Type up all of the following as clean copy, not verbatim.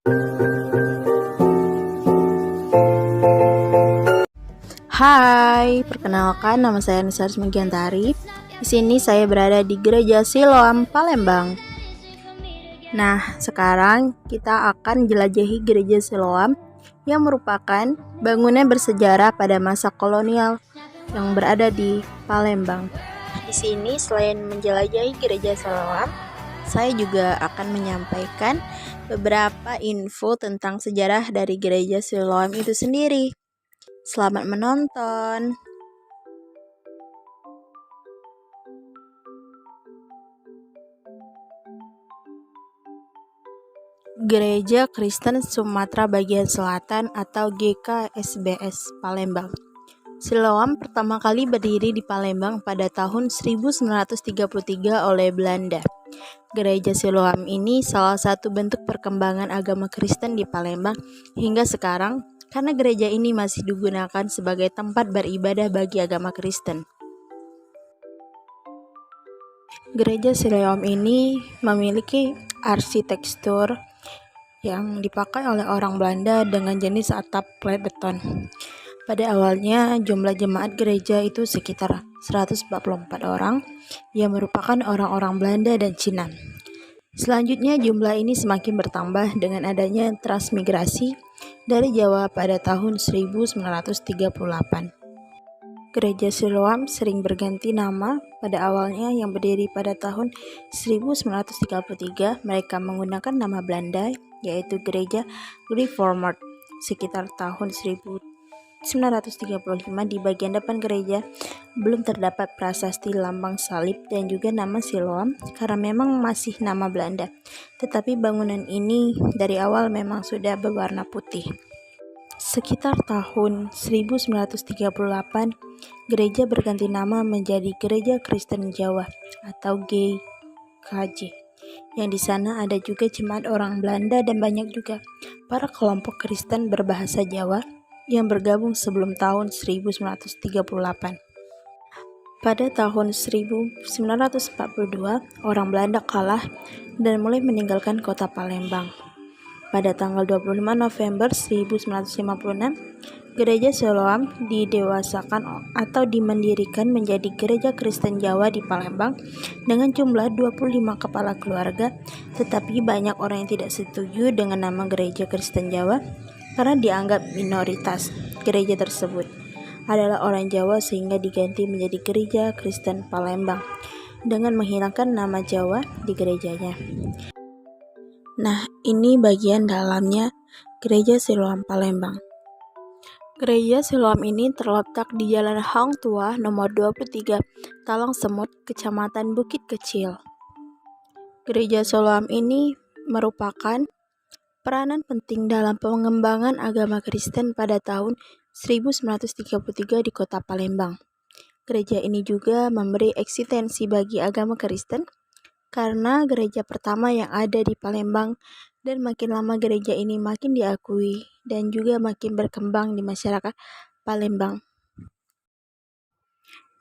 Hai, perkenalkan nama saya Nisa Rismegiantari. Di sini saya berada di Gereja Siloam, Palembang. Nah, sekarang kita akan jelajahi Gereja Siloam yang merupakan bangunan bersejarah pada masa kolonial yang berada di Palembang. Di sini selain menjelajahi Gereja Siloam, saya juga akan menyampaikan beberapa info tentang sejarah dari Gereja Siloam itu sendiri. Selamat menonton. Gereja Kristen Sumatera Bagian Selatan atau GKSBS Palembang. Siloam pertama kali berdiri di Palembang pada tahun 1933 oleh Belanda. Gereja Siloam ini salah satu bentuk perkembangan agama Kristen di Palembang hingga sekarang, karena gereja ini masih digunakan sebagai tempat beribadah bagi agama Kristen. Gereja Siloam ini memiliki arsitektur yang dipakai oleh orang Belanda dengan jenis atap flat beton. Pada awalnya jumlah jemaat gereja itu sekitar 144 orang yang merupakan orang-orang Belanda dan Cina. Selanjutnya jumlah ini semakin bertambah dengan adanya transmigrasi dari Jawa pada tahun 1938. Gereja Siloam sering berganti nama. Pada awalnya yang berdiri pada tahun 1933, mereka menggunakan nama Belanda yaitu Gereja Reformed. Sekitar tahun 1935 di bagian depan gereja belum terdapat prasasti lambang salib dan juga nama Siloam karena memang masih nama Belanda. Tetapi bangunan ini dari awal memang sudah berwarna putih. Sekitar tahun 1938, gereja berganti nama menjadi Gereja Kristen Jawa atau GKJ. Yang di sana ada juga jemaat orang Belanda dan banyak juga para kelompok Kristen berbahasa Jawa yang bergabung sebelum tahun 1938. Pada tahun 1942, orang Belanda kalah dan mulai meninggalkan kota Palembang. Pada tanggal 25 November 1956, Gereja Siloam didewasakan atau dimendirikan menjadi Gereja Kristen Jawa di Palembang dengan jumlah 25 kepala keluarga, tetapi banyak orang yang tidak setuju dengan nama Gereja Kristen Jawa karena dianggap minoritas. Gereja tersebut adalah orang Jawa sehingga diganti menjadi Gereja Kristen Palembang dengan menghilangkan nama Jawa di gerejanya. Nah, ini bagian dalamnya Gereja Siloam Palembang. Gereja Siloam ini terletak di Jalan Hang Tuah nomor 23, Talang Semut, Kecamatan Bukit Kecil. Gereja Siloam ini merupakan peranan penting dalam pengembangan agama Kristen pada tahun 1933 di kota Palembang. Gereja ini juga memberi eksistensi bagi agama Kristen karena gereja pertama yang ada di Palembang, dan makin lama gereja ini makin diakui dan juga makin berkembang di masyarakat Palembang.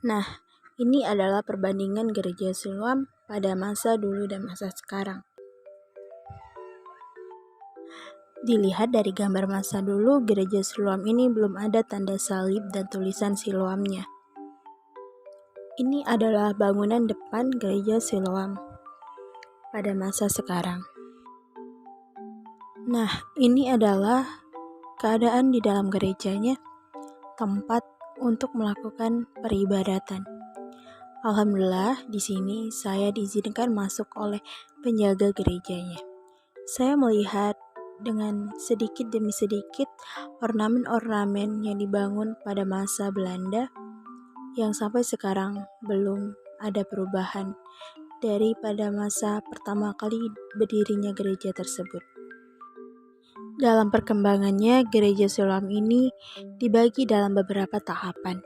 Nah, ini adalah perbandingan Gereja Siloam pada masa dulu dan masa sekarang. Dilihat dari gambar masa dulu, Gereja Siloam ini belum ada tanda salib dan tulisan Siloamnya. Ini adalah bangunan depan Gereja Siloam pada masa sekarang. Nah, ini adalah keadaan di dalam gerejanya, tempat untuk melakukan peribadatan. Alhamdulillah, di sini saya diizinkan masuk oleh penjaga gerejanya. Saya melihat dengan sedikit demi sedikit ornamen-ornamen yang dibangun pada masa Belanda yang sampai sekarang belum ada perubahan daripada masa pertama kali berdirinya gereja tersebut. Dalam perkembangannya, Gereja Siloam ini dibagi dalam beberapa tahapan.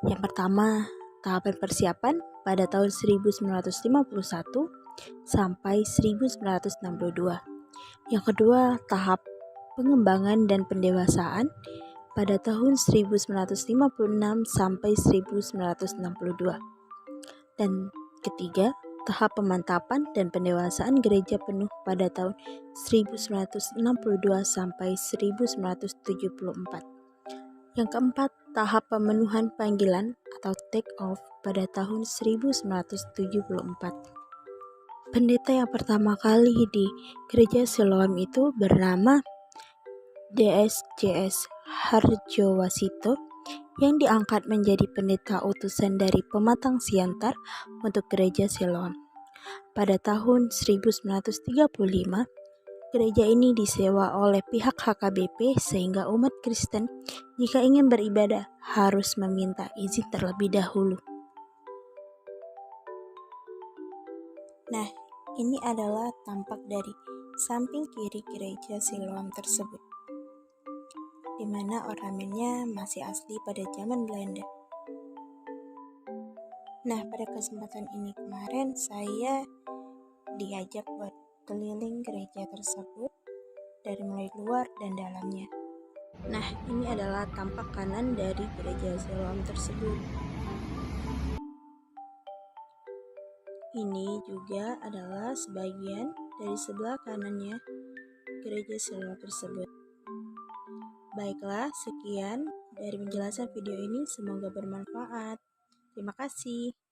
Yang pertama, tahapan persiapan pada tahun 1951 sampai 1962. Yang kedua, tahap pengembangan dan pendewasaan pada tahun 1956 sampai 1962. Dan ketiga, tahap pemantapan dan pendewasaan gereja penuh pada tahun 1962 sampai 1974. Yang keempat, tahap pemenuhan panggilan atau take off pada tahun 1974. Pendeta yang pertama kali di gereja Siloam itu bernama DSJS Harjowasito yang diangkat menjadi pendeta utusan dari Pematang Siantar untuk gereja Siloam. Pada tahun 1935, gereja ini disewa oleh pihak HKBP sehingga umat Kristen jika ingin beribadah harus meminta izin terlebih dahulu. Nah, ini adalah tampak dari samping kiri gereja Siloam tersebut, di mana ornamennya masih asli pada zaman Belanda. Nah, pada kesempatan ini kemarin saya diajak buat keliling gereja tersebut dari mulai luar dan dalamnya. Nah, ini adalah tampak kanan dari gereja Siloam tersebut. Ini juga adalah sebagian dari sebelah kanannya gereja Siloam tersebut. Baiklah, sekian dari penjelasan video ini, semoga bermanfaat. Terima kasih.